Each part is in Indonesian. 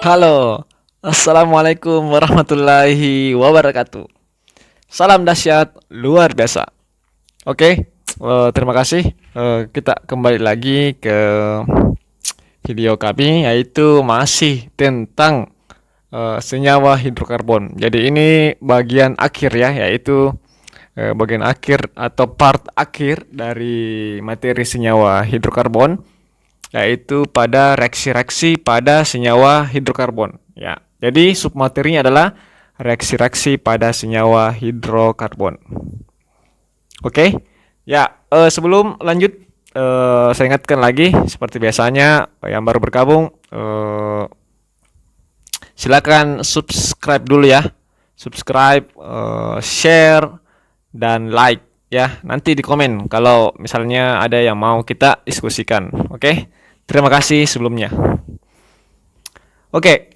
Halo, Assalamualaikum warahmatullahi wabarakatuh. Salam dahsyat luar biasa. Oke, terima kasih. Kita kembali lagi ke video kami, yaitu masih tentang senyawa hidrokarbon. Jadi ini bagian akhir ya, yaitu bagian akhir atau part akhir dari materi senyawa hidrokarbon, yaitu pada reaksi-reaksi pada senyawa hidrokarbon. Ya, jadi submaterinya adalah reaksi-reaksi pada senyawa hidrokarbon. Oke, ya sebelum lanjut, saya ingatkan lagi seperti biasanya yang baru bergabung, silakan subscribe dulu ya, subscribe, share dan like ya. Nanti di komen kalau misalnya ada yang mau kita diskusikan. Oke, terima kasih sebelumnya. Oke,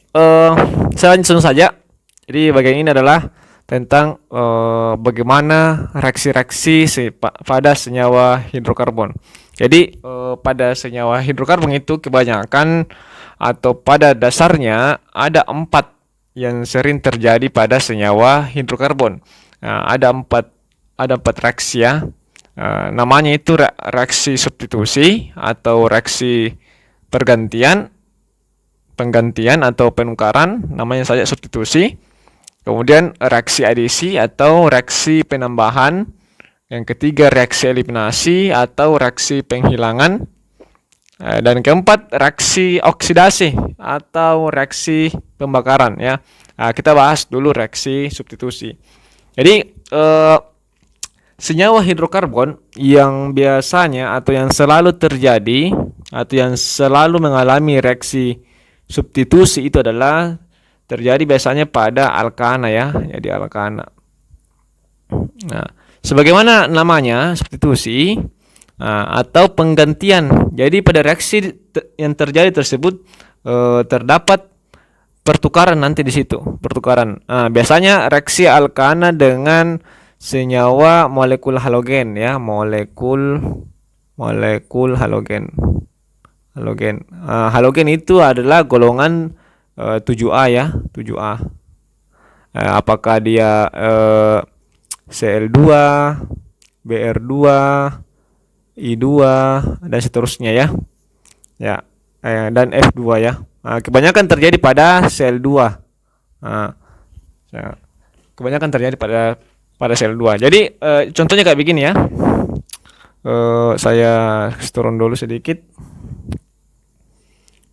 saya langsung saja. Jadi bagian ini adalah tentang bagaimana reaksi-reaksi pada senyawa hidrokarbon. Jadi pada senyawa hidrokarbon itu kebanyakan atau pada dasarnya ada 4 yang sering terjadi pada senyawa hidrokarbon. Nah, ada empat reaksi ya. Namanya itu reaksi substitusi atau reaksi penggantian atau penukaran, namanya saja substitusi. Kemudian reaksi adisi atau reaksi penambahan. Yang ketiga reaksi eliminasi atau reaksi penghilangan. Dan keempat reaksi oksidasi atau reaksi pembakaran ya. Kita bahas dulu reaksi substitusi. Jadi senyawa hidrokarbon yang biasanya atau yang selalu terjadi atau yang selalu mengalami reaksi substitusi itu adalah terjadi biasanya pada alkana ya, jadi alkana. Nah, sebagaimana namanya substitusi atau penggantian. Jadi pada reaksi yang terjadi tersebut terdapat pertukaran nanti di situ, pertukaran. Biasanya reaksi alkana dengan senyawa molekul halogen ya, molekul halogen. Halogen itu adalah golongan 7A ya, 7A. Apakah dia Cl2, Br2, I2 dan seterusnya ya. Ya, dan F2 ya. Kebanyakan terjadi pada Cl2. Kebanyakan terjadi pada Cl2. Jadi contohnya kayak begini ya. Saya turun dulu sedikit.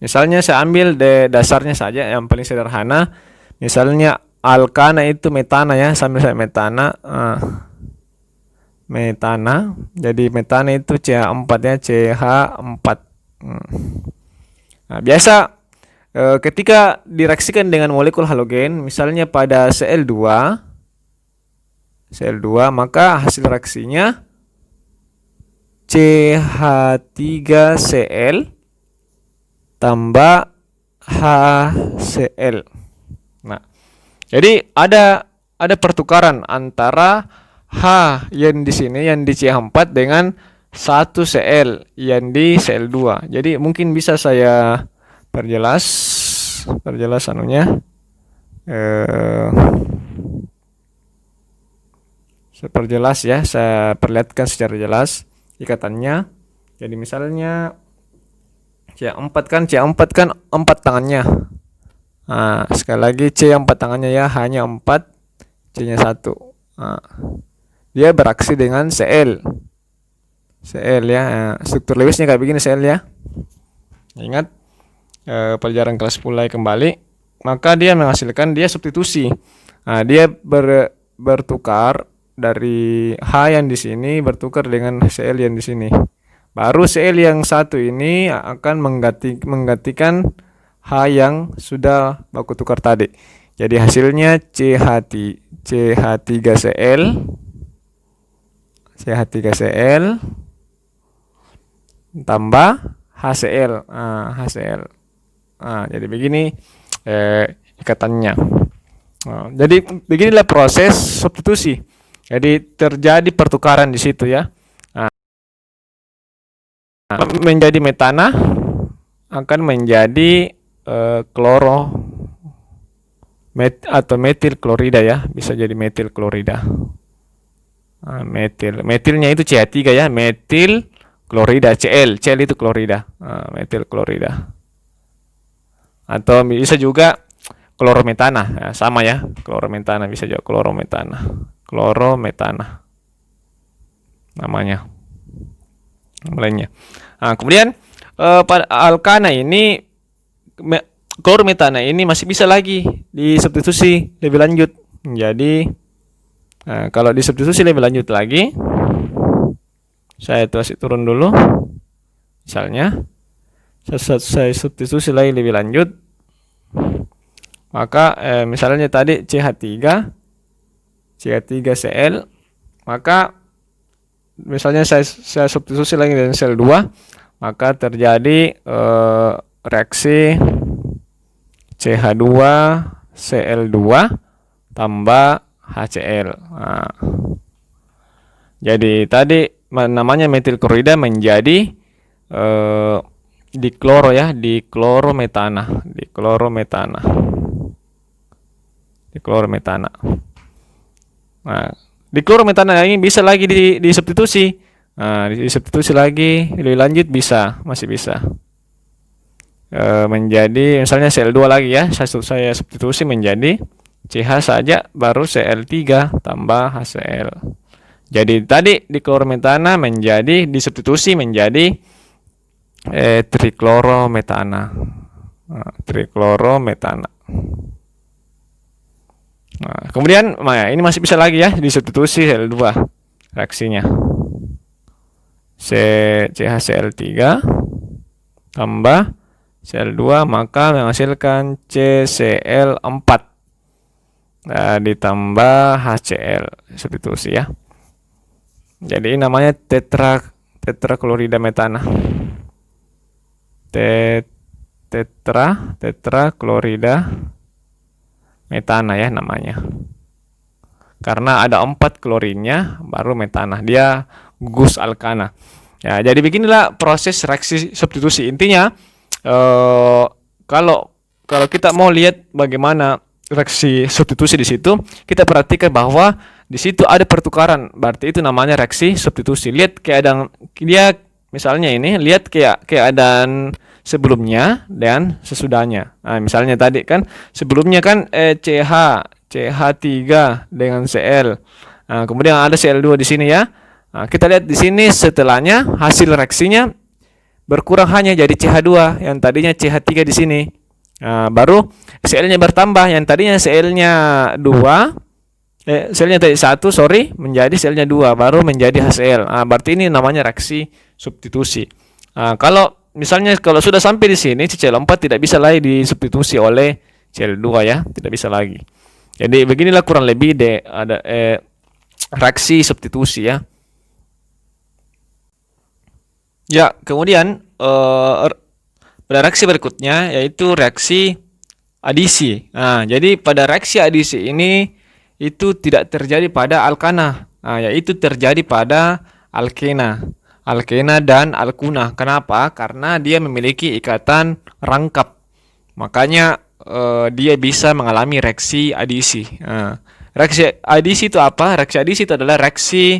Misalnya saya ambil dasarnya saja yang paling sederhana. Misalnya alkana itu metana ya, sambil saya metana. Metana. Jadi metana itu CH4 ya, CH4. Nah, biasa ketika direaksikan dengan molekul halogen, misalnya pada Cl2, maka hasil reaksinya CH3Cl tambah HCl. Nah, jadi ada pertukaran antara H yang di sini yang di CH4 dengan 1Cl yang di Cl2. Jadi mungkin bisa saya perjelas anunya. Saya perjelas ya, saya perlihatkan secara jelas ikatannya. Jadi misalnya C4 kan 4 tangannya. Nah, sekali lagi C4 tangannya ya, hanya 4, C-nya 1. Nah, dia beraksi dengan Cl ya. Struktur Lewisnya kayak begini Cl ya. Ingat pelajaran kelas 10 kembali. Maka dia menghasilkan dia substitusi. Nah, dia bertukar dari H yang di sini bertukar dengan Cl yang di sini. Baru Cl yang satu ini akan menggantikan H yang sudah baku tukar tadi. Jadi hasilnya CH3Cl tambah HCl. Jadi begini ikatannya. Jadi beginilah proses substitusi. Jadi terjadi pertukaran di situ ya. Menjadi metana akan menjadi kloro atau metil klorida ya, bisa jadi metil klorida. Metilnya itu CH3 ya, metil klorida, Cl itu klorida, metil klorida. Atau bisa juga klorometana, ya, sama ya, klorometana bisa juga klorometana namanya lainnya. Kemudian pada alkana ini klorometana ini masih bisa lagi disubstitusi lebih lanjut. Jadi kalau disubstitusi lebih lanjut lagi, saya kasih turun dulu. Misalnya saya substitusi lagi lebih lanjut, maka misalnya tadi CH3Cl, maka misalnya saya substitusi lagi dengan sel 2, maka terjadi reaksi CH2Cl2 tambah HCl. Jadi tadi namanya metil klorida menjadi dikloro ya, diklorometana. Nah, diklorometana ini bisa lagi disubstitusi. Disubstitusi lagi lebih lanjut masih bisa. Menjadi misalnya Cl2 lagi ya, saya substitusi menjadi CH saja, baru Cl3 tambah HCl. Jadi tadi diklorometana disubstitusi menjadi triklorometana. Kemudian ini masih bisa lagi ya disubstitusi Cl2 reaksinya. CHCl3 tambah Cl2 maka menghasilkan CCl4 ditambah HCl, substitusi ya. Jadi ini namanya tetraklorida metana. Tetraklorida metana ya namanya. Karena ada 4 klorinnya baru metana. Dia gugus alkana. Ya, jadi beginilah proses reaksi substitusi. Intinya kalau kita mau lihat bagaimana reaksi substitusi di situ, kita perhatikan bahwa di situ ada pertukaran, berarti itu namanya reaksi substitusi. Lihat keadaan dia, misalnya ini, lihat keadaan sebelumnya dan sesudahnya. Misalnya tadi kan sebelumnya kan CH3 dengan Cl. Kemudian ada Cl2 di sini ya. Kita lihat di sini setelahnya hasil reaksinya berkurang hanya jadi CH2 yang tadinya CH3 di sini. Baru Cl-nya bertambah, yang tadinya Cl-nya 2, Cl-nya tadi 1 menjadi Cl-nya 2, baru menjadi HCl. Berarti ini namanya reaksi substitusi. Kalau misalnya kalau sudah sampai di sini CCl4 tidak bisa lagi disubstitusi oleh Cl2 ya, tidak bisa lagi. Jadi beginilah kurang lebih ada reaksi substitusi ya. Ya, kemudian pada reaksi berikutnya yaitu reaksi adisi. Jadi pada reaksi adisi ini itu tidak terjadi pada alkana, yaitu terjadi pada alkena dan alkuna. Kenapa? Karena dia memiliki ikatan rangkap. Makanya dia bisa mengalami reaksi adisi. Reaksi adisi itu apa? Reaksi adisi itu adalah reaksi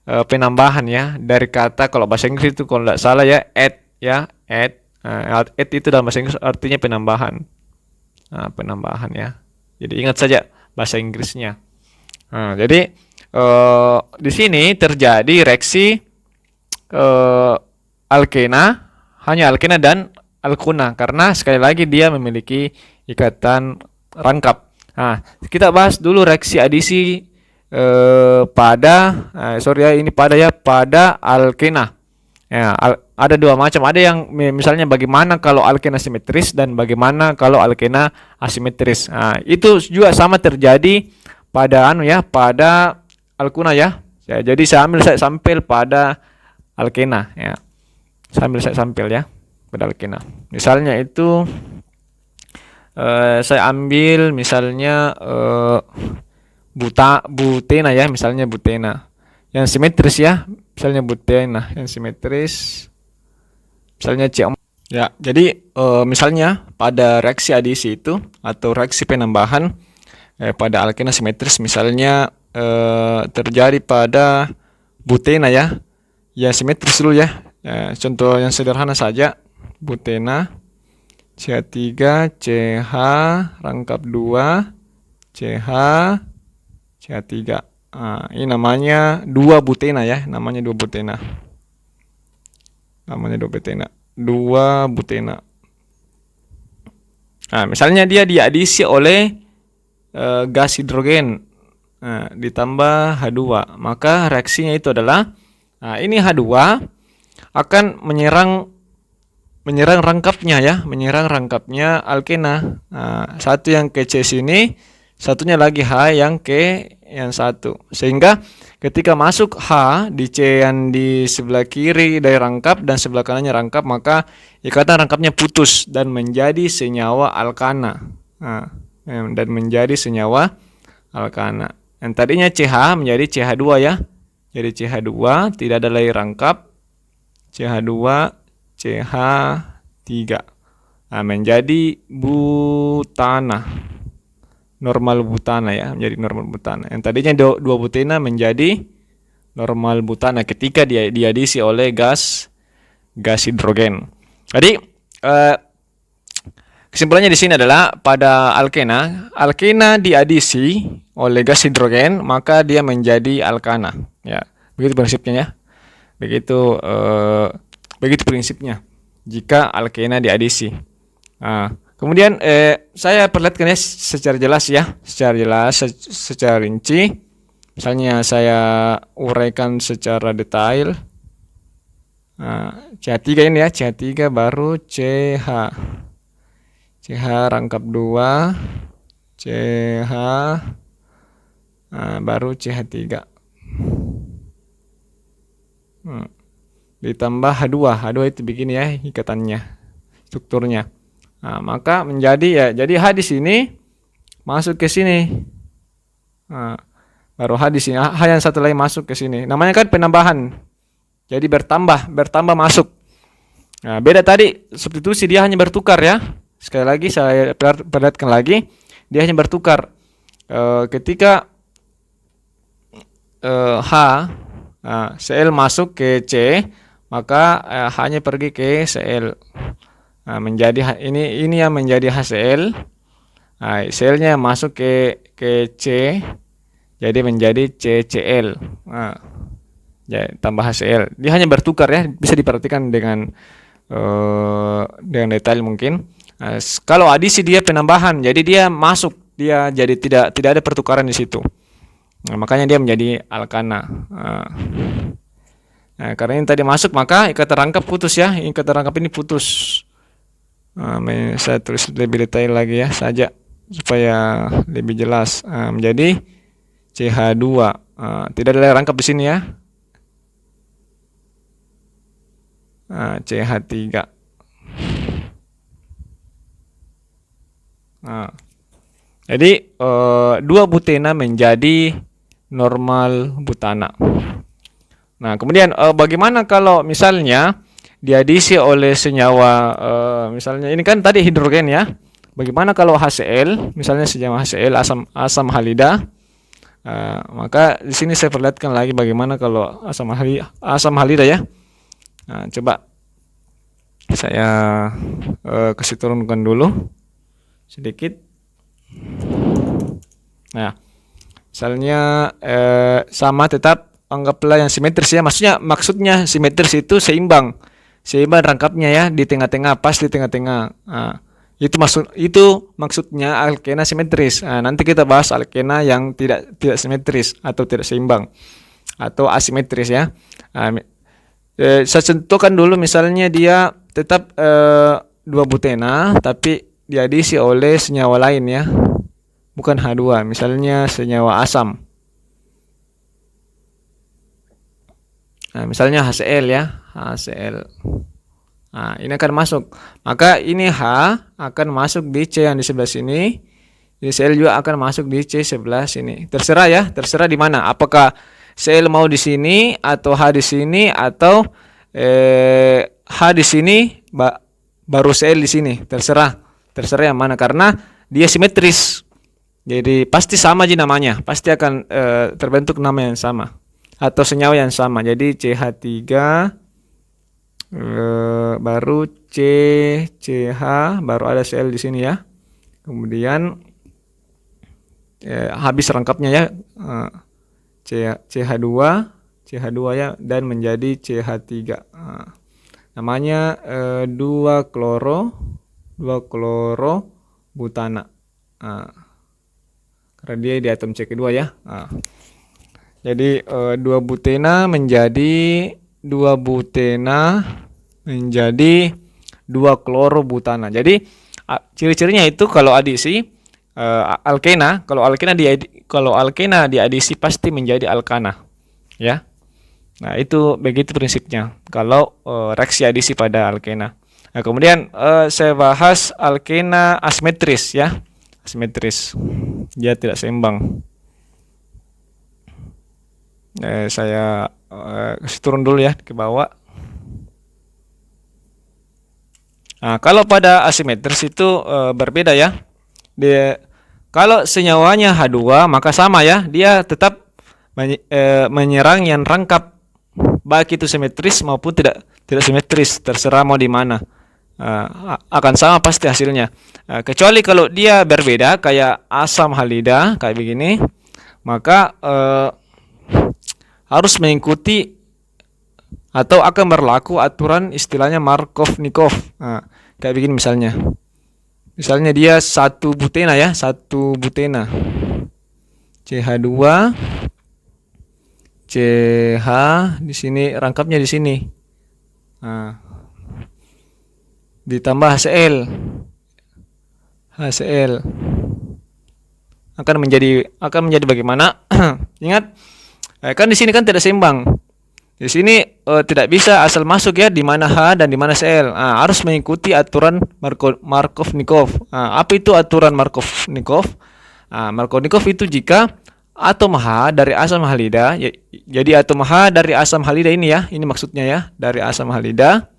penambahan ya, dari kata, kalau bahasa Inggris itu kalau tidak salah ya, add ya, add itu dalam bahasa Inggris artinya penambahan. Penambahan ya. Jadi ingat saja bahasa Inggrisnya. Jadi di sini terjadi reaksi hanya alkena dan alkuna, karena sekali lagi dia memiliki ikatan rangkap. Kita bahas dulu reaksi adisi pada alkena. Ya, ada dua macam. Ada yang misalnya bagaimana kalau alkena simetris dan bagaimana kalau alkena asimetris. Itu juga sama terjadi pada pada alkuna ya. Jadi saya ambil sampel pada alkena ya. Saya sampel ya pada alkena. Misalnya itu saya ambil misalnya butena ya, misalnya butena yang simetris ya, misalnya butena yang simetris, misalnya C4 ya. Jadi misalnya pada reaksi adisi itu atau reaksi penambahan pada alkena simetris, misalnya terjadi pada butena ya. Ya simetris dulu ya. Contoh yang sederhana saja, butena CH3 CH rangkap 2 CH CH3. Ini namanya 2 butena ya, namanya 2 butena. Namanya 2 butena. 2 butena. Misalnya dia diadisi oleh gas hidrogen ditambah H2, maka reaksinya itu adalah ini H2 akan menyerang rangkapnya ya, menyerang rangkapnya alkena. Satu yang ke C sini, satunya lagi H yang ke yang satu. Sehingga ketika masuk H di C yang di sebelah kiri dari rangkap dan sebelah kanannya rangkap, maka ikatan rangkapnya putus dan menjadi senyawa alkana. Dan menjadi senyawa alkana. Yang tadinya CH menjadi CH2 ya. Jadi CH2 tidak ada lagi rangkap. CH2 CH3. Menjadi butana. Normal butana ya, menjadi normal butana. Yang tadinya 2 butena menjadi normal butana ketika dia diadisi oleh gas hidrogen. Jadi kesimpulannya di sini adalah pada alkena diadisi oleh gas hidrogen, maka dia menjadi alkana. Ya, begitu prinsipnya ya. Begitu prinsipnya jika alkena diadisi. Kemudian saya perlihatkan ya secara jelas ya, secara rinci. Misalnya saya uraikan secara detail. CH3 ini ya, CH3 baru CH. CH rangkap 2, CH baru CH3. Ditambah H2. H2 itu begini ya ikatannya, strukturnya. Maka menjadi ya, jadi H di sini masuk ke sini. Baru H di sini, H yang satu lagi masuk ke sini. Namanya kan penambahan. Jadi bertambah masuk. Beda tadi substitusi, dia hanya bertukar ya. Sekali lagi saya perlihatkan lagi, dia hanya bertukar. Ketika H Cl masuk ke C, maka H-nya pergi ke Cl. Menjadi ini yang menjadi HCl. Cl-nya masuk ke C, jadi menjadi CCl. Ya, tambah HCl. Dia hanya bertukar ya, bisa diperhatikan dengan detail mungkin. Kalau adisi dia penambahan, jadi dia masuk, dia jadi tidak ada pertukaran di situ. Makanya dia menjadi alkana. Karena ini tadi masuk, maka ikatan rangkap putus ya. Ikatan rangkap ini putus. Saya tulis lebih detail lagi ya saja supaya lebih jelas. Menjadi CH2. Tidak ada rangkap di sini ya. CH3. Jadi 2 butena menjadi normal butana. Nah, kemudian bagaimana kalau misalnya diadisi oleh senyawa, misalnya ini kan tadi hidrogen ya. Bagaimana kalau HCl, misalnya senyawa HCl asam halida? Maka di sini saya perlihatkan lagi bagaimana kalau asam halida ya. Coba saya kasih turunkan dulu sedikit. Nah, misalnya sama tetap anggaplah yang simetris ya. Maksudnya simetris itu seimbang rangkapnya ya, di tengah-tengah, pas di tengah-tengah. Itu maksudnya alkena simetris. Nanti kita bahas alkena yang tidak simetris atau tidak seimbang atau asimetris ya. Saya contohkan dulu, misalnya dia tetap 2 butena tapi diadisi oleh senyawa lain ya, bukan H2, misalnya senyawa asam. Misalnya HCl ya, HCl. Ini akan masuk. Maka ini H akan masuk di C yang di sebelah sini. Di Cl juga akan masuk di C sebelah sini. Terserah ya, terserah di mana. Apakah Cl mau di sini atau H di sini atau H di sini baru Cl di sini. Terserah yang mana, karena dia simetris. Jadi pasti sama aja namanya, pasti akan terbentuk nama yang sama atau senyawa yang sama. Jadi CH3 baru CH baru ada Cl di sini ya. Kemudian habis rangkapnya ya, CH2 ya, dan menjadi CH3. Namanya 2 klorobutana. Karena dia di atom C kedua ya. Jadi 2 butena menjadi 2 klorobutana. Jadi ciri-cirinya itu kalau adisi alkena, kalau alkena diadisi pasti menjadi alkana, ya. Nah, itu begitu prinsipnya kalau reaksi adisi pada alkena. Nah, kemudian saya bahas alkena asimetris ya. Asimetris. Dia tidak seimbang. Saya kasih turun dulu ya ke bawah. Nah, kalau pada asimetris itu berbeda ya. Kalau senyawanya H2 maka sama ya, dia tetap menyerang yang rangkap, baik itu simetris maupun tidak simetris, terserah mau di mana. Akan sama pasti hasilnya. Kecuali kalau dia berbeda kayak asam halida kayak begini, maka harus mengikuti atau akan berlaku aturan istilahnya Markov-Nikov. Kayak begini misalnya. Misalnya dia 1 butena ya, 1 butena. CH2 CH di sini rangkapnya di sini. Ditambah HCl akan menjadi bagaimana? Ingat, kan di sini kan tidak seimbang. Di sini tidak bisa asal masuk ya, di mana H dan di mana Cl. Harus mengikuti aturan Markov-Nikov. Apa itu aturan Markov-Nikov? Markov-Nikov itu jika atom H dari asam halida, jadi atom H dari asam halida ini ya, ini maksudnya ya, dari asam halida.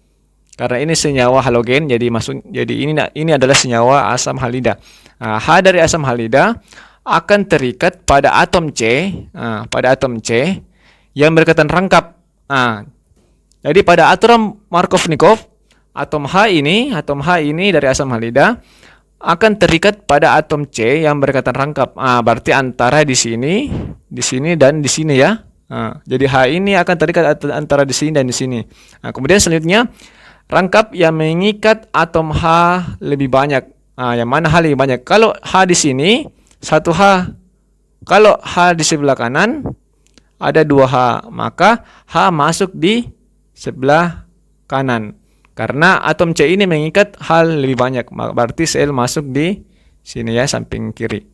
Karena ini senyawa halogen, jadi ini adalah senyawa asam halida. H dari asam halida akan terikat pada atom C, yang berkaitan rangkap. Jadi pada aturan Markov-Nikov, atom H ini dari asam halida akan terikat pada atom C yang berkaitan rangkap. Berarti antara di sini dan di sini ya. Jadi H ini akan terikat antara di sini dan di sini. Kemudian selanjutnya rangkap yang mengikat atom H lebih banyak. Yang mana H lebih banyak? Kalau H di sini 1H. Kalau H di sebelah kanan ada 2H, maka H masuk di sebelah kanan. Karena atom C ini mengikat H lebih banyak, berarti Cl masuk di sini ya, samping kiri.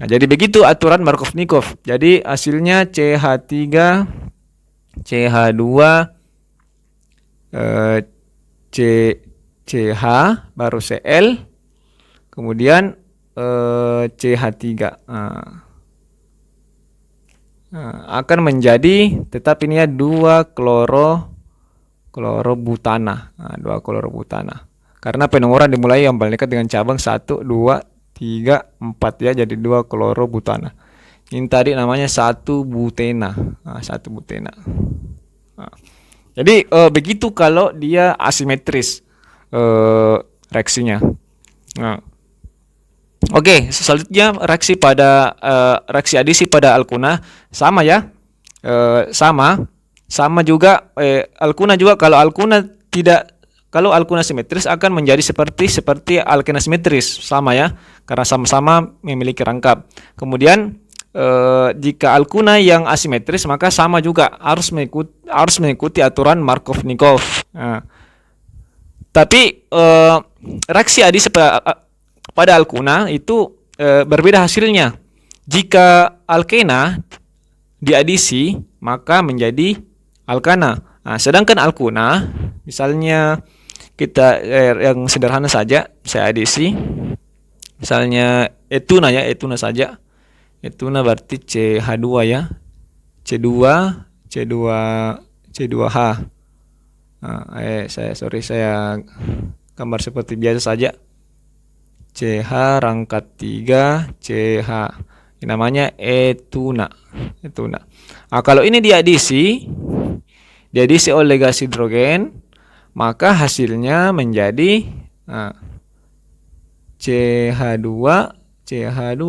Jadi begitu aturan Markov-Nikov. Jadi hasilnya CH3, CH2, CH baru Cl, kemudian CH3. Akan menjadi tetap ini ya 2 klorobutana. 2 klorobutana. Karena penomoran dimulai yang paling dekat dengan cabang 1, 2, 3, 4 ya, jadi 2 klorobutana. Ini tadi namanya 1 butena. 1 butena. Jadi begitu kalau dia asimetris reaksinya. Oke, selanjutnya reaksi adisi pada alkuna sama ya, sama juga alkuna juga. Kalau alkuna simetris akan menjadi seperti alkena simetris, sama ya, karena sama-sama memiliki rangkap. Kemudian jika alkuna yang asimetris maka sama juga, harus mengikuti aturan Markov-Nikov. Tapi reaksi adisi pada alkuna itu berbeda hasilnya. Jika alkena diadisi maka menjadi alkana. Sedangkan alkuna, misalnya kita yang sederhana saja, saya adisi. Misalnya etuna ya, etuna saja. Etuna berarti CH2 ya. C2H. Saya gambar seperti biasa saja. CH rangkat 3 CH. Ini namanya etuna. Etuna. Nah, kalau ini diadisi oleh gas hidrogen, maka hasilnya menjadi CH2 CH2.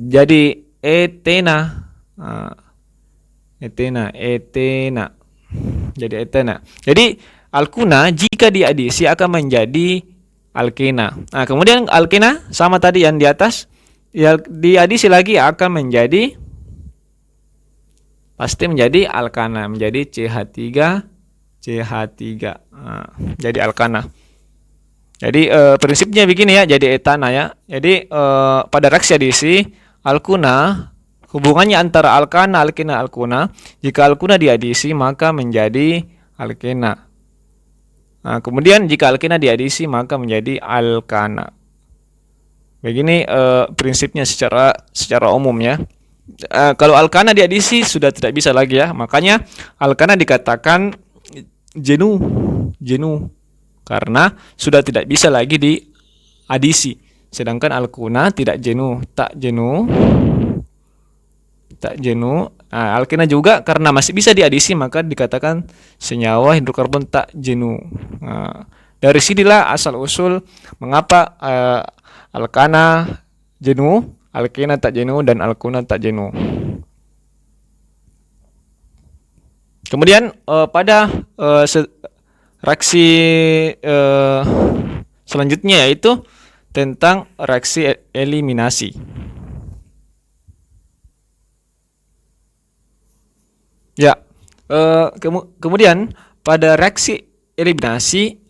Jadi etena. Etena. Jadi etena. Jadi alkuna jika diadisi akan menjadi alkena. Nah, kemudian alkena sama tadi yang di atas, ya diadisi lagi akan menjadi pasti menjadi alkana, menjadi CH3 CH3. Jadi alkana. Jadi prinsipnya begini ya, jadi etana ya. Jadi pada reaksi adisi alkuna, hubungannya antara alkana, alkena, alkuna. Jika alkuna diadisi maka menjadi alkena. Nah, kemudian jika alkena diadisi maka menjadi alkana. Begini prinsipnya secara umum ya. Kalau alkana diadisi sudah tidak bisa lagi ya. Makanya alkana dikatakan jenuh karena sudah tidak bisa lagi diadisi. Sedangkan alkuna tidak jenuh, tak jenuh. Alkena juga karena masih bisa diadisi maka dikatakan senyawa hidrokarbon tak jenuh. Dari sinilah asal usul mengapa alkana jenuh, alkena tak jenuh, dan alkuna tak jenuh. Kemudian pada reaksi selanjutnya yaitu tentang reaksi eliminasi. Ya, kemudian pada reaksi eliminasi,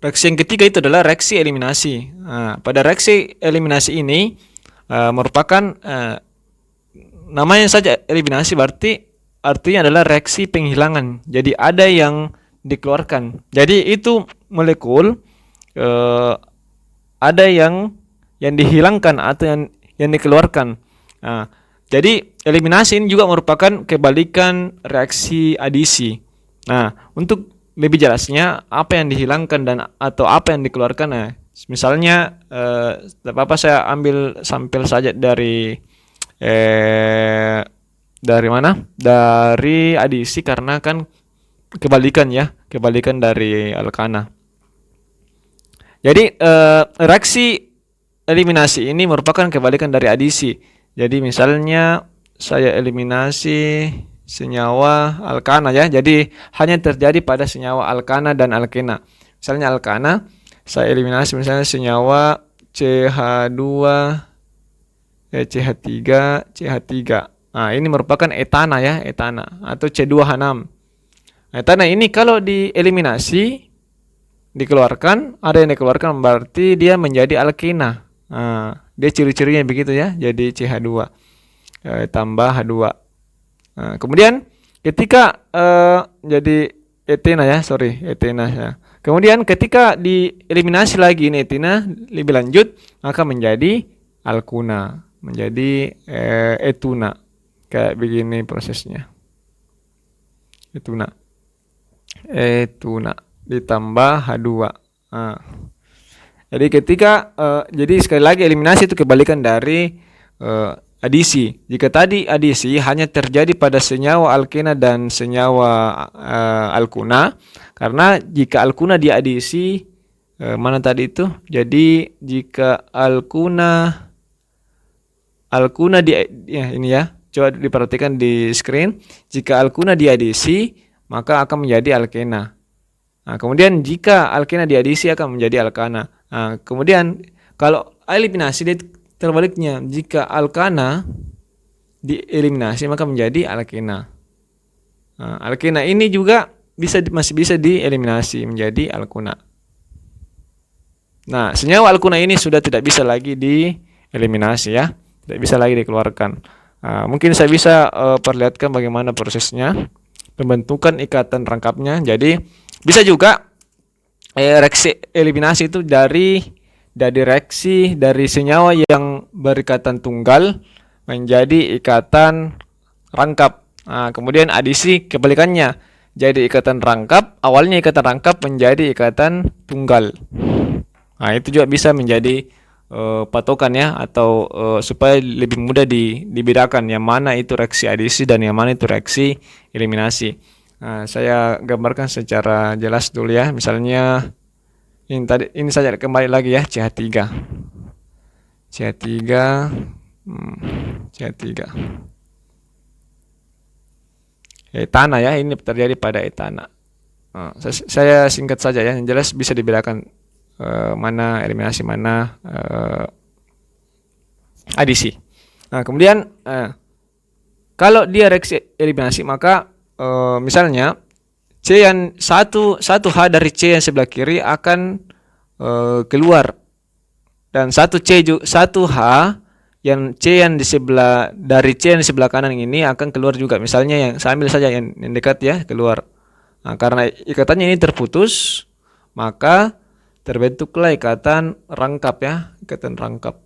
reaksi yang ketiga itu adalah reaksi eliminasi. Pada reaksi eliminasi ini merupakan namanya saja eliminasi, berarti artinya adalah reaksi penghilangan. Jadi ada yang dikeluarkan. Jadi itu molekul ada yang dihilangkan atau yang dikeluarkan. Jadi eliminasi ini juga merupakan kebalikan reaksi adisi. Nah, untuk lebih jelasnya apa yang dihilangkan dan atau apa yang dikeluarkan, misalnya apa saya ambil sampel saja dari mana? Dari adisi karena kan kebalikan dari alkana. Jadi reaksi eliminasi ini merupakan kebalikan dari adisi. Jadi misalnya saya eliminasi senyawa alkana ya. Jadi hanya terjadi pada senyawa alkana dan alkena. Misalnya alkana saya eliminasi misalnya senyawa CH2 CH3 CH3. Nah, ini merupakan etana ya, etana atau C2H6. Etana ini kalau dieliminasi dikeluarkan, ada yang dikeluarkan berarti dia menjadi alkena. Dia ciri-cirinya begitu ya, jadi CH2 tambah H2. Kemudian ketika jadi etena ya, etena ya. Kemudian ketika dieliminasi lagi ini etena lebih lanjut, maka menjadi alkuna, menjadi etuna. Kayak begini prosesnya. Etuna ditambah H2. Jadi ketika jadi sekali lagi eliminasi itu kebalikan dari adisi. Jika tadi adisi hanya terjadi pada senyawa alkena dan senyawa alkuna, karena jika alkuna diadisi mana tadi itu? Jadi jika alkuna ini ya, coba diperhatikan di screen. Jika alkuna diadisi maka akan menjadi alkena. Nah, kemudian jika alkena diadisi akan menjadi alkana. Nah, kemudian kalau eliminasi dia terbaliknya. Jika alkana dieliminasi maka menjadi alkena. Nah, alkena ini juga masih bisa dieliminasi menjadi alkuna. Nah, senyawa alkuna ini sudah tidak bisa lagi dieliminasi ya. Tidak bisa lagi dikeluarkan. Mungkin saya bisa perlihatkan bagaimana prosesnya pembentukan ikatan rangkapnya. Jadi bisa juga reaksi eliminasi itu dari reaksi dari senyawa yang berikatan tunggal menjadi ikatan rangkap. Kemudian adisi kebalikannya, jadi ikatan rangkap, awalnya ikatan rangkap menjadi ikatan tunggal. Nah, itu juga bisa menjadi patokan ya, atau supaya lebih mudah dibedakan yang mana itu reaksi adisi dan yang mana itu reaksi eliminasi. Nah, saya gambarkan secara jelas dulu ya. Misalnya ini saja kembali lagi ya, CH3. CH3 CH3 etana ya, ini terjadi pada etana. Saya singkat saja ya, yang jelas bisa dibedakan mana eliminasi, mana adisi. Nah, kemudian kalau dia reaksi eliminasi, maka misalnya C yang satu H dari C yang sebelah kiri akan keluar, dan satu H yang C yang di sebelah dari C yang di sebelah kanan ini akan keluar juga. Misalnya yang saya ambil saja yang dekat ya, keluar. Nah, karena ikatannya ini terputus, maka terbentuklah ikatan rangkap ya, ikatan rangkap.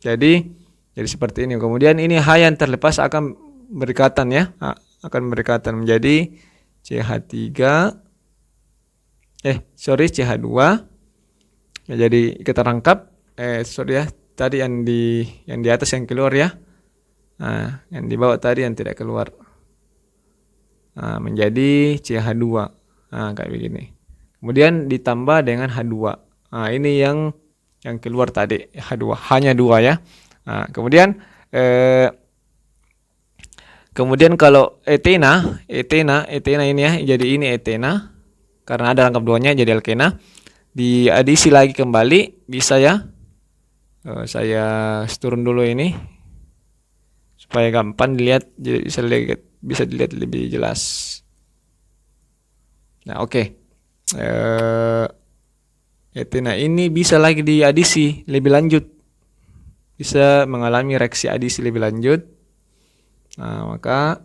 Jadi seperti ini. Kemudian ini H yang terlepas akan berikatan ya, akan berikatan menjadi CH3 CH2 ya, jadi ikatan rangkap. Sorry ya, tadi yang di atas yang keluar ya. Nah, yang di bawah tadi yang tidak keluar. Nah, menjadi CH2. Nah, kayak begini. Kemudian ditambah dengan H2. Nah, ini yang keluar tadi H2, hanya 2 ya. Nah, kemudian kalau etena ini ya, jadi ini etena karena ada rangkap 2-nya jadi alkena. Diadisi lagi kembali bisa ya. Saya turun dulu ini supaya gampang dilihat, jadi bisa dilihat lebih jelas. Nah, oke. Etena ini bisa lagi diadisi lebih lanjut, bisa mengalami reaksi adisi lebih lanjut. Nah, maka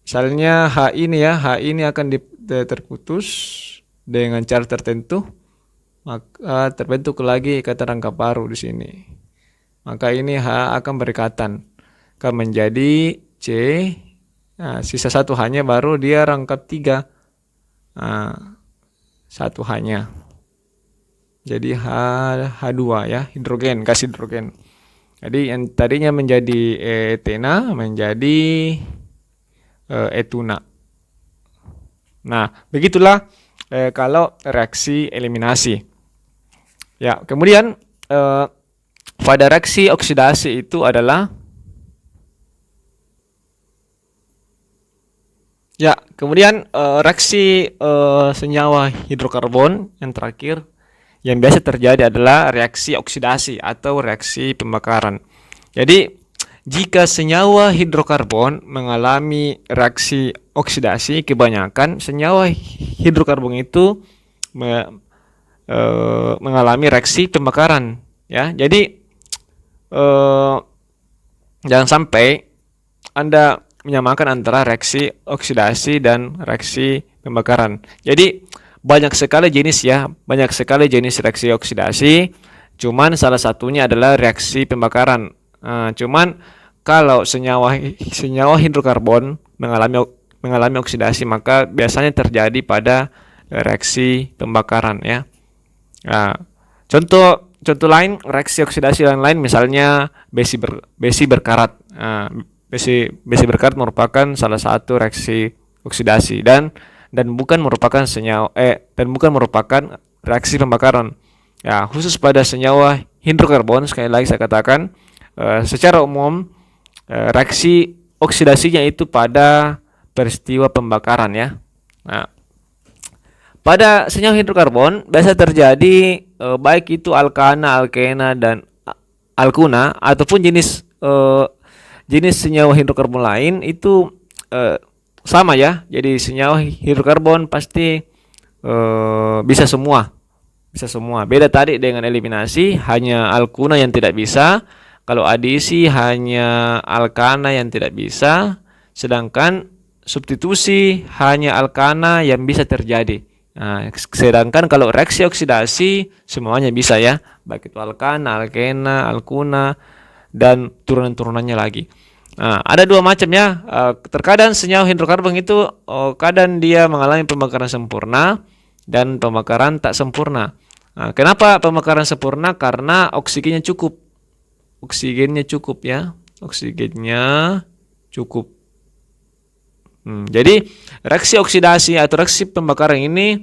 misalnya H ini akan terputus dengan cara tertentu, maka terbentuk lagi ikatan rangkap baru di sini. Maka ini H akan berikatan, akan menjadi C. Nah, sisa satu H-nya baru dia rangkap 3. Nah, satu H-nya. Jadi H2 ya, hidrogen, gas hidrogen. Jadi yang tadinya menjadi etena menjadi etuna. Nah, begitulah kalau reaksi eliminasi. Ya, kemudian pada reaksi oksidasi itu adalah kemudian reaksi senyawa hidrokarbon yang terakhir yang biasa terjadi adalah reaksi oksidasi atau reaksi pembakaran. Jadi, jika senyawa hidrokarbon mengalami reaksi oksidasi, kebanyakan senyawa hidrokarbon itu mengalami reaksi pembakaran. Ya, jadi jangan sampai Anda menyamakan antara reaksi oksidasi dan reaksi pembakaran. Jadi banyak sekali jenis reaksi oksidasi, cuman salah satunya adalah reaksi pembakaran. Cuman kalau senyawa hidrokarbon mengalami oksidasi, maka biasanya terjadi pada reaksi pembakaran ya. Contoh lain reaksi oksidasi lain misalnya besi berkarat. Besi berkarat merupakan salah satu reaksi oksidasi dan bukan merupakan reaksi pembakaran. Ya, khusus pada senyawa hidrokarbon, sekali lagi saya katakan, secara umum reaksi oksidasinya itu pada peristiwa pembakaran ya. Nah, pada senyawa hidrokarbon biasa terjadi baik itu alkana, alkena dan alkuna ataupun jenis senyawa hidrokarbon lain itu sama ya. Jadi senyawa hidrokarbon pasti bisa semua. Beda tadi dengan eliminasi, hanya alkuna yang tidak bisa. Kalau adisi hanya alkana yang tidak bisa. Sedangkan substitusi hanya alkana yang bisa terjadi. Nah, sedangkan kalau reaksi oksidasi semuanya bisa ya, baik itu alkana, alkena, alkuna dan turunan-turunannya lagi. Nah, ada dua macam ya. Terkadang senyawa hidrokarbon itu kadang dia mengalami pembakaran sempurna dan pembakaran tak sempurna. Nah, kenapa pembakaran sempurna? Karena oksigennya cukup. Oksigennya cukup ya. Oksigennya cukup. Jadi reaksi oksidasi atau reaksi pembakaran ini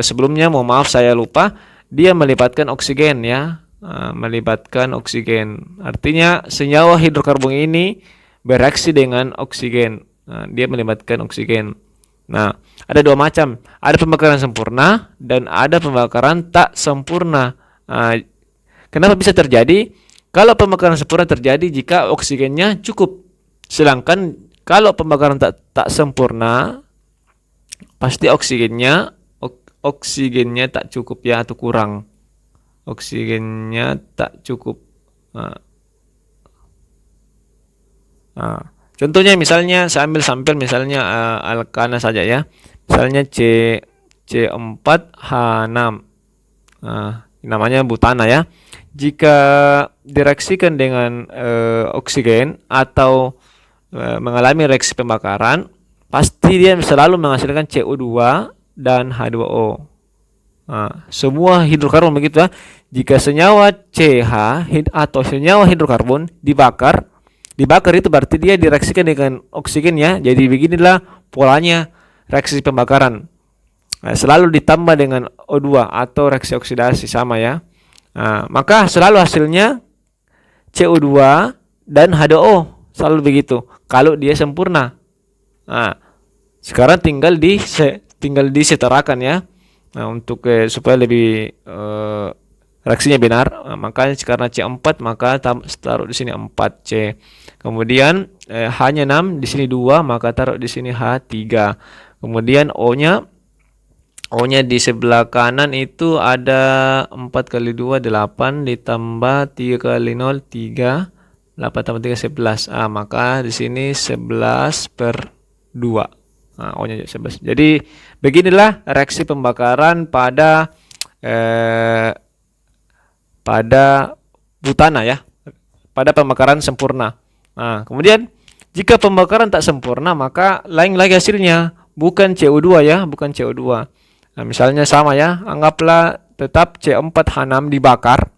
sebelumnya mohon maaf saya lupa, dia melibatkan oksigen ya. Melibatkan oksigen. Artinya senyawa hidrokarbon ini bereaksi dengan oksigen. Dia melibatkan oksigen. Nah, ada dua macam. Ada pembakaran sempurna dan ada pembakaran tak sempurna. Kenapa bisa terjadi? Kalau pembakaran sempurna terjadi jika oksigennya cukup. Sedangkan kalau pembakaran tak sempurna, pasti oksigennya tak cukup ya, atau kurang. Oksigennya tak cukup. Contohnya misalnya saya ambil sampel misalnya alkana saja ya. Misalnya C4H6. Namanya butana ya. Jika direaksikan dengan oksigen atau mengalami reaksi pembakaran, pasti dia selalu menghasilkan CO2 dan H2O. Semua hidrokarbon begitu ya. Jika senyawa CH atau senyawa hidrokarbon dibakar itu berarti dia direaksikan dengan oksigen ya. Jadi beginilah polanya reaksi pembakaran. Selalu ditambah dengan O2 atau reaksi oksidasi sama ya. Maka selalu hasilnya CO2 dan H2O, selalu begitu kalau dia sempurna. Sekarang tinggal disetarakan ya. Untuk supaya lebih reaksinya benar, makanya karena C4 maka taruh di sini 4C. Kemudian H-nya 6, di sini 2, maka taruh di sini H3. Kemudian O-nya di sebelah kanan itu ada 4 kali 2 8 ditambah 3 kali 0 3, 8 tambah 3 11. Maka di sini 11/2. O-nya 11. Jadi beginilah reaksi pembakaran pada butana ya, pada pembakaran sempurna. Kemudian jika pembakaran tak sempurna maka lain lagi hasilnya, bukan CO2 ya, bukan CO2. Misalnya sama ya, anggaplah tetap C4H6 dibakar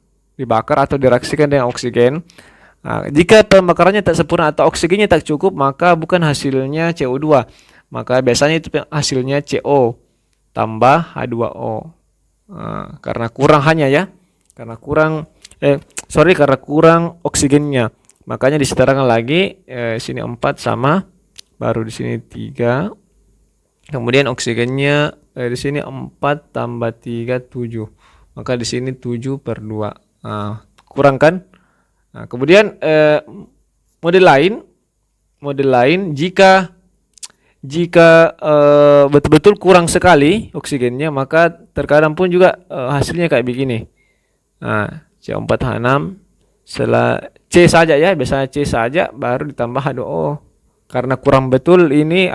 atau direaksikan dengan oksigen. Jika pembakarannya tak sempurna atau oksigennya tak cukup, maka bukan hasilnya CO2, maka biasanya itu hasilnya CO tambah H2O. Karena kurang hanya ya, karena kurang oksigennya, makanya disetarakan lagi. Sini 4 sama, baru di sini 3. Kemudian oksigennya di sini 4 tambah 3 7, maka di sini 7/2. Kurang kan? Kemudian model lain jika betul-betul kurang sekali oksigennya, maka terkadang pun juga hasilnya kayak begini. C4H6 setelah C saja ya, biasanya C saja baru ditambah H2O. Karena kurang betul ini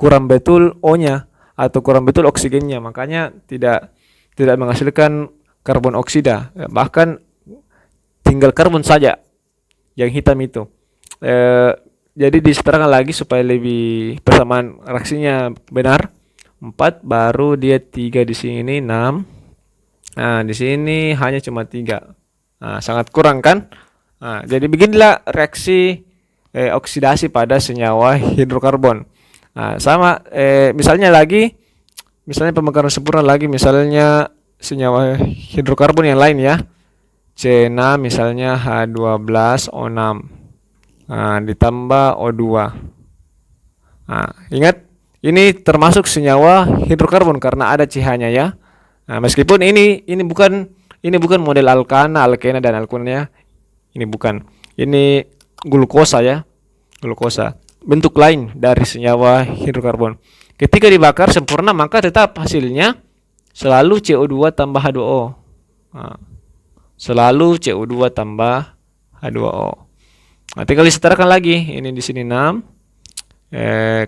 kurang betul O-nya atau kurang betul oksigennya, makanya tidak menghasilkan karbon oksida. Bahkan tinggal karbon saja yang hitam itu. Jadi disetarakan lagi supaya lebih persamaan reaksinya benar. 4 baru dia 3 di sini 6. Di sini hanya cuma 3. Sangat kurang kan? Jadi beginilah reaksi oksidasi pada senyawa hidrokarbon. Sama misalnya pembakaran sempurna lagi, misalnya senyawa hidrokarbon yang lain ya. C6 misalnya H12O6. Ditambah O2. Ingat, ini termasuk senyawa hidrokarbon karena ada CH-nya ya. Meskipun ini bukan model alkana, alkena dan alkuna ya. Ini bukan. Ini glukosa ya. Glukosa. Bentuk lain dari senyawa hidrokarbon. Ketika dibakar sempurna maka tetap hasilnya selalu CO2 tambah H2O. Selalu CO2 tambah H2O. Tinggal disetarakan lagi. Ini di sini 6.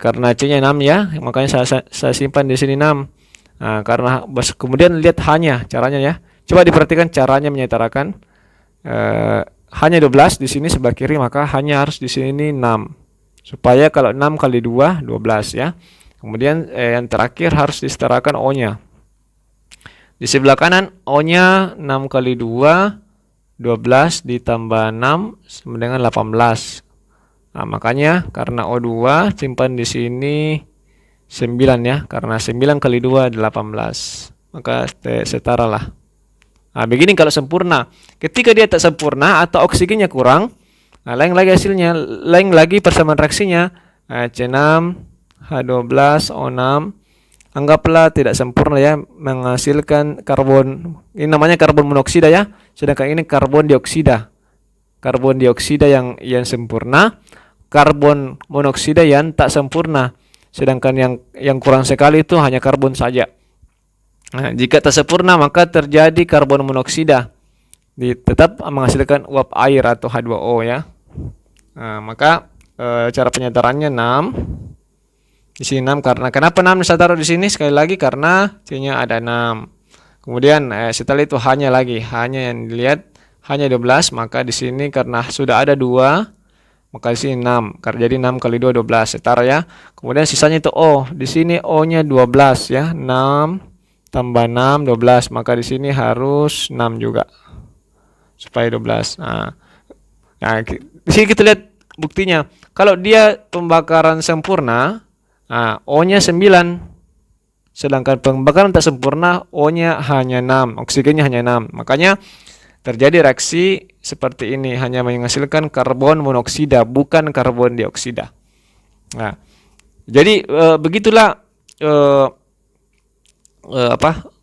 Karena C-nya 6 ya, makanya saya simpan di sini 6. Karena kemudian lihat hanya caranya ya. Coba diperhatikan caranya menyetarakan. Hanya 12 di sini sebelah kiri, maka hanya harus di sini 6. Supaya kalau 6 kali 2 12 ya. Kemudian yang terakhir harus disetarakan O-nya. Di sebelah kanan O-nya 6 kali 2, 12 ditambah 6 sama dengan 18. Nah, makanya karena O2 simpan di sini 9 ya, karena 9 kali 2 18. Maka setara lah. Nah, begini kalau sempurna. Ketika dia tak sempurna atau oksigennya kurang, nah, lain lagi hasilnya, lain lagi persamaan reaksinya. Nah, C6, H12, O6. Anggaplah tidak sempurna ya, menghasilkan karbon. Ini namanya karbon monoksida ya. Sedangkan ini karbon dioksida. Karbon dioksida yang sempurna, karbon monoksida yang tak sempurna. Sedangkan yang kurang sekali itu hanya karbon saja. Nah, jika tak sempurna maka terjadi karbon monoksida. Tetap menghasilkan uap air atau H2O ya. Nah, maka cara penyadarannya 6. Di sini 6 karena kenapa 6 saya taruh di sini sekali lagi karena C-nya ada 6. Kemudian setelah itu hanya yang dilihat hanya 12, maka di sini karena sudah ada 2, maka di sini 6. Jadi 6 kali 2 12 setara ya. Kemudian sisanya itu O. Di sini O-nya 12 ya. 6 tambah 6 12, maka di sini harus 6 juga. Supaya 12. Nah, di sini kita lihat buktinya. Kalau dia pembakaran sempurna, nah, O-nya 9. Sedangkan pembakaran tak sempurna, O-nya hanya 6, oksigennya hanya 6. Makanya terjadi reaksi seperti ini, hanya menghasilkan karbon monoksida, bukan karbon dioksida. Nah, jadi begitulah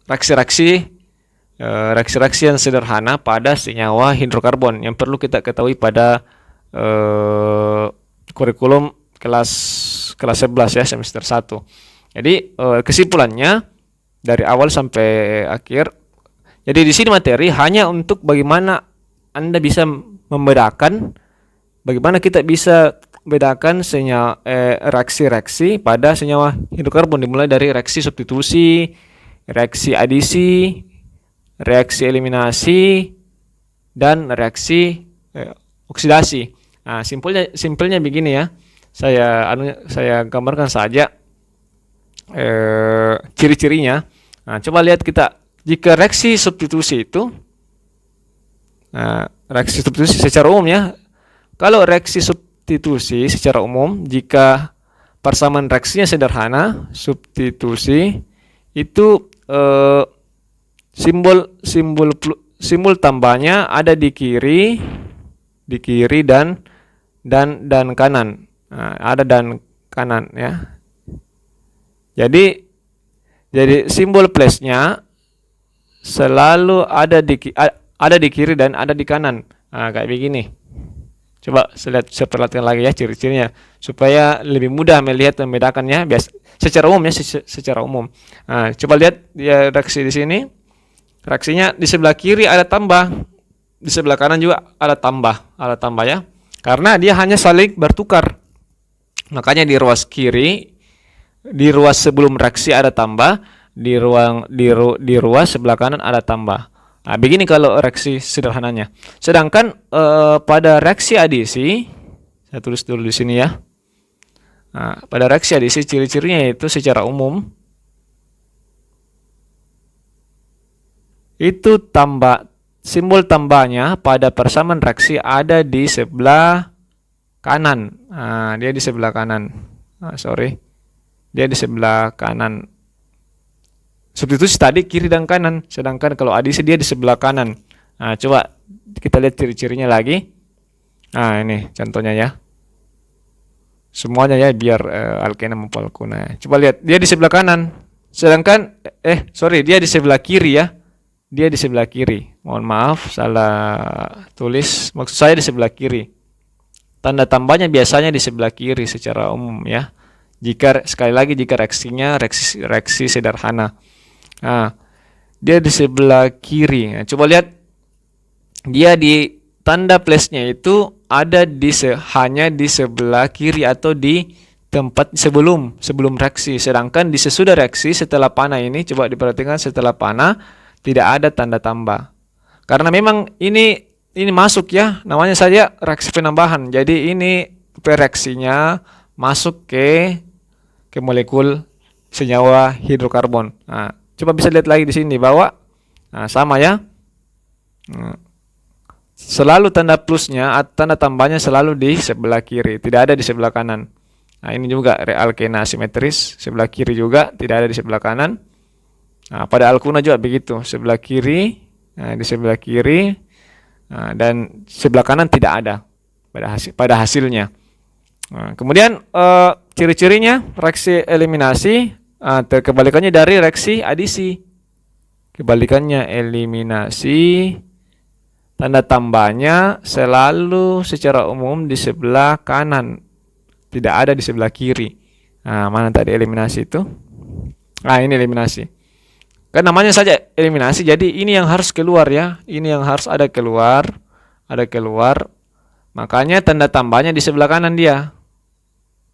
reaksi-reaksi yang sederhana pada senyawa hidrokarbon yang perlu kita ketahui pada kurikulum kelas 11 ya, semester 1. Jadi kesimpulannya dari awal sampai akhir. Jadi di sini materi hanya untuk bagaimana Anda bisa membedakan, bagaimana kita bisa bedakan reaksi-reaksi pada senyawa hidrokarbon, dimulai dari reaksi substitusi, reaksi adisi, reaksi eliminasi, dan reaksi oksidasi. Nah, simpelnya begini ya. Saya gambarkan saja ciri-cirinya. Nah, coba lihat kita jika reaksi substitusi itu, reaksi substitusi secara umum ya. Kalau reaksi substitusi secara umum, jika persamaan reaksinya sederhana, substitusi itu simbol tambahnya ada di kiri dan kanan. Nah, ada dan kanan ya. Jadi simbol plusnya selalu ada di kiri dan ada di kanan. Nah, kayak begini. Coba saya perlihatkan lagi ya ciri-cirinya supaya lebih mudah melihat dan membedakannya. Secara umum ya, secara umum. Nah, coba lihat ya reaksi di sini. Reaksinya di sebelah kiri ada tambah, di sebelah kanan juga ada tambah ya. Karena dia hanya saling bertukar. Makanya di ruas kiri, di ruas sebelum reaksi ada tambah, di ruas sebelah kanan ada tambah. Nah, begini kalau reaksi sederhananya. Sedangkan pada reaksi adisi, saya tulis dulu di sini ya. Nah, pada reaksi adisi ciri-cirinya itu secara umum itu simbol tambahnya pada persamaan reaksi ada di sebelah kanan. Nah, dia di sebelah kanan. Dia di sebelah kanan. Substitusi tadi kiri dan kanan, sedangkan kalau adisi dia di sebelah kanan. Nah, coba kita lihat ciri-cirinya lagi. Nah, ini contohnya ya. Semuanya ya biar alkena maupun alkena. Coba lihat, dia di sebelah kanan. Sedangkan dia di sebelah kiri ya. Dia di sebelah kiri. Mohon maaf, salah tulis. Maksud saya di sebelah kiri. Tanda tambahnya biasanya di sebelah kiri secara umum ya. Sekali lagi jika reaksinya reaksi sederhana. Nah, dia di sebelah kiri. Nah, coba lihat, dia di tanda plusnya itu ada hanya di sebelah kiri atau di tempat sebelum reaksi. Sedangkan di sesudah reaksi setelah panah ini, coba diperhatikan setelah panah tidak ada tanda tambah. Karena memang ini masuk ya, namanya saja reaksi penambahan. Jadi ini reaksinya masuk ke molekul senyawa hidrokarbon. Nah, coba bisa lihat lagi di sini bahwa Nah, sama ya. Nah, selalu tanda plusnya atau tanda tambahnya selalu di sebelah kiri, tidak ada di sebelah kanan. Nah, ini juga alkena simetris, sebelah kiri juga tidak ada di sebelah kanan. Nah, pada alkuna juga begitu, sebelah kiri, nah, di sebelah kiri, nah, dan sebelah kanan tidak ada pada hasilnya. Nah, kemudian ciri-cirinya reaksi eliminasi, kebalikannya dari reaksi adisi. Kebalikannya eliminasi, tanda tambahnya selalu secara umum di sebelah kanan, tidak ada di sebelah kiri. Nah, mana tadi eliminasi itu? Nah, ini eliminasi. Kan namanya saja eliminasi, jadi ini yang harus keluar ya. Ini yang harus ada keluar. Makanya tanda tambahnya di sebelah kanan dia.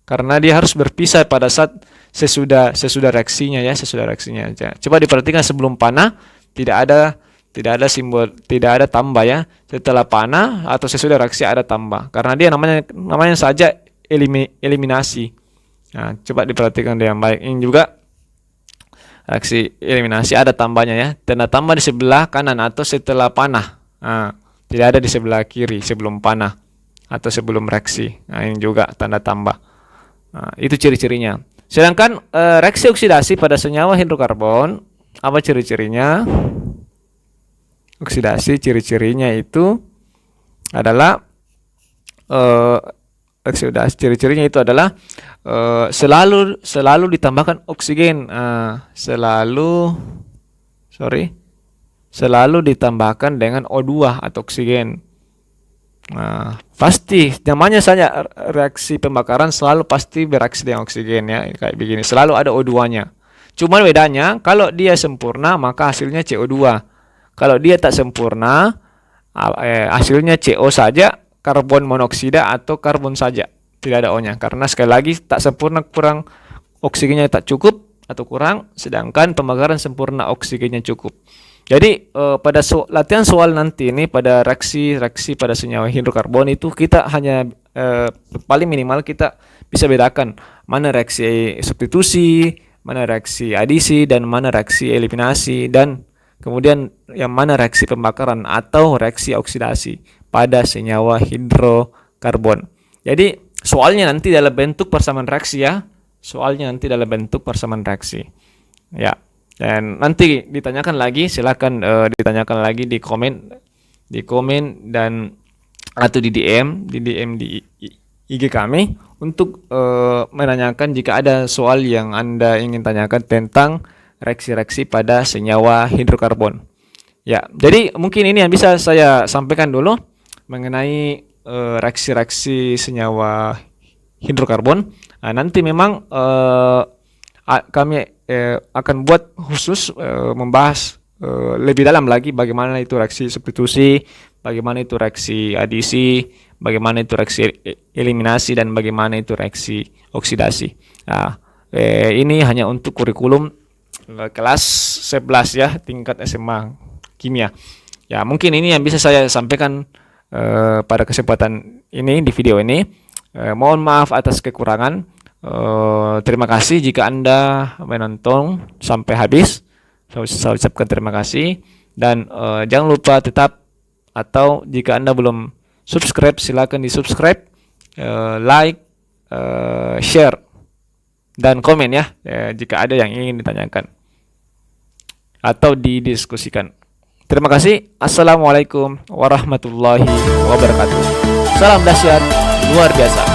Karena dia harus berpisah pada saat sesudah reaksinya ya, sesudah reaksinya aja. Coba diperhatikan sebelum panah tidak ada simbol, tidak ada tambah ya. Setelah panah atau sesudah reaksi ada tambah. Karena dia namanya saja eliminasi. Nah, coba diperhatikan dengan baik. Ini juga reaksi eliminasi ada tambahnya ya. Tanda tambah di sebelah kanan atau setelah panah. Nah, tidak ada di sebelah kiri sebelum panah atau sebelum reaksi. Nah, ini juga tanda tambah. Nah, itu ciri-cirinya. Sedangkan reaksi oksidasi pada senyawa hidrokarbon, apa ciri-cirinya? Oksidasi ciri-cirinya itu adalah oksidasi ciri-cirinya itu adalah selalu ditambahkan oksigen. Selalu ditambahkan dengan O2 atau oksigen. Nah, pasti namanya saja reaksi pembakaran selalu pasti bereaksi dengan oksigen ya, kayak begini. Selalu ada O2-nya. Cuman bedanya kalau dia sempurna maka hasilnya CO2. Kalau dia tak sempurna hasilnya CO saja, karbon monoksida atau karbon saja. Tidak ada O-nya karena sekali lagi tak sempurna, kurang oksigennya tak cukup atau kurang, sedangkan pembakaran sempurna oksigennya cukup. Jadi pada latihan soal nanti ini pada reaksi pada senyawa hidrokarbon itu kita hanya paling minimal kita bisa bedakan mana reaksi substitusi, mana reaksi adisi, dan mana reaksi eliminasi, dan kemudian yang mana reaksi pembakaran atau reaksi oksidasi pada senyawa hidrokarbon. Jadi soalnya nanti dalam bentuk persamaan reaksi ya. Soalnya nanti dalam bentuk persamaan reaksi. Ya. Dan nanti ditanyakan lagi, silakan ditanyakan lagi di komen dan atau di DM di IG kami untuk menanyakan jika ada soal yang Anda ingin tanyakan tentang reaksi-reaksi pada senyawa hidrokarbon. Ya, jadi mungkin ini yang bisa saya sampaikan dulu mengenai reaksi-reaksi senyawa hidrokarbon. Nah, nanti memang kami akan buat khusus membahas lebih dalam lagi bagaimana itu reaksi substitusi, bagaimana itu reaksi adisi, bagaimana itu reaksi eliminasi, dan bagaimana itu reaksi oksidasi. Nah, ini hanya untuk kurikulum kelas 11 ya, tingkat SMA kimia. Ya, mungkin ini yang bisa saya sampaikan pada kesempatan ini di video ini. Mohon maaf atas kekurangan. Terima kasih jika Anda menonton sampai habis. Saya ucapkan terima kasih, dan jangan lupa tetap, atau jika Anda belum subscribe silakan di subscribe, like, share, dan komen ya, jika ada yang ingin ditanyakan atau didiskusikan. Terima kasih. Assalamualaikum warahmatullahi wabarakatuh. Salam dahsyat luar biasa.